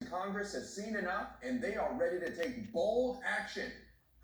Congress have seen enough and they are ready to take bold action.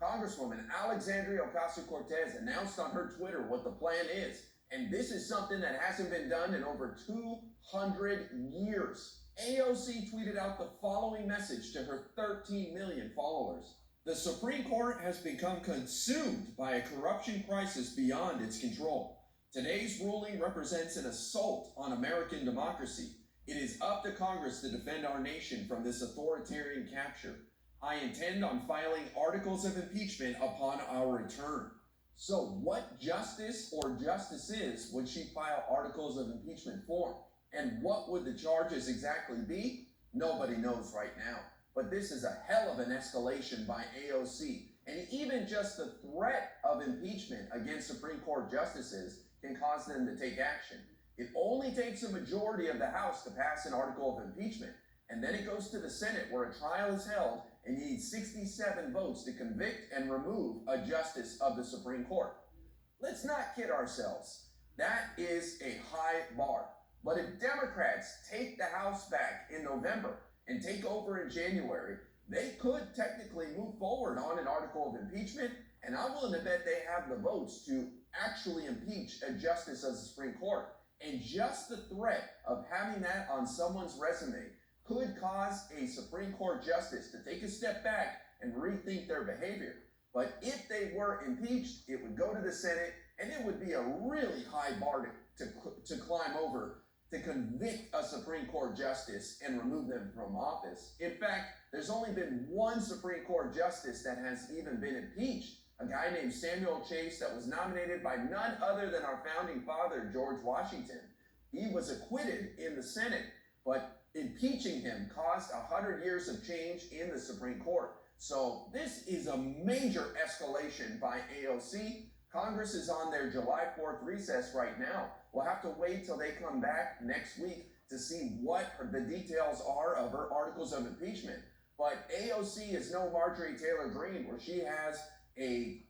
Congresswoman Alexandria Ocasio-Cortez announced on her Twitter what the plan is, and this is something that hasn't been done in over 200 years. AOC tweeted out the following message to her 13 million followers. The Supreme Court has become consumed by a corruption crisis beyond its control. Today's ruling represents an assault on American democracy. It is up to Congress to defend our nation from this authoritarian capture. I intend on filing articles of impeachment upon our return. So what justice or justices would she file articles of impeachment for? And what would the charges exactly be? Nobody knows right now. But this is a hell of an escalation by AOC. And even just the threat of impeachment against Supreme Court justices can cause them to take action. It only takes a majority of the House to pass an article of impeachment, and then it goes to the Senate where a trial is held and you need 67 votes to convict and remove a justice of the Supreme Court. Let's not kid ourselves. That is a high bar. But if Democrats take the House back in November and take over in January, they could technically move forward on an article of impeachment, and I'm willing to bet they have the votes to actually impeach a justice of the Supreme Court. And just the threat of having that on someone's resume could cause a Supreme Court justice to take a step back and rethink their behavior. But if they were impeached, it would go to the Senate, and it would be a really high bar to climb over to convict a Supreme Court justice and remove them from office. In fact, there's only been one Supreme Court justice that has even been impeached, a guy named Samuel Chase that was nominated by none other than our founding father, George Washington. He was acquitted in the Senate, but impeaching him caused 100 years of change in the Supreme Court. So this is a major escalation by AOC. Congress is on their July 4th recess right now. We'll have to wait till they come back next week to see what the details are of her articles of impeachment. But AOC is no Marjorie Taylor Greene, where she has a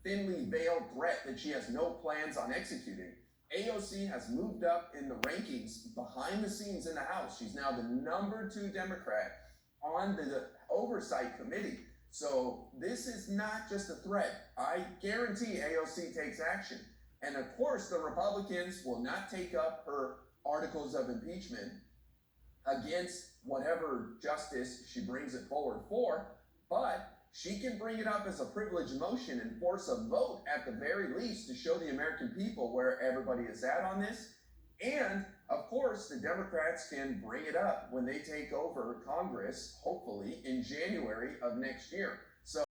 thinly veiled threat that she has no plans on executing. AOC has moved up in the rankings behind the scenes in the House. She's now the #2 Democrat on the Oversight Committee. So this is not just a threat. I guarantee AOC takes action. And of course, the Republicans will not take up her articles of impeachment against whatever justice she brings it forward for, but she can bring it up as a privileged motion and force a vote at the very least to show the American people where everybody is at on this. And of course, the Democrats can bring it up when they take over Congress, hopefully in January of next year. So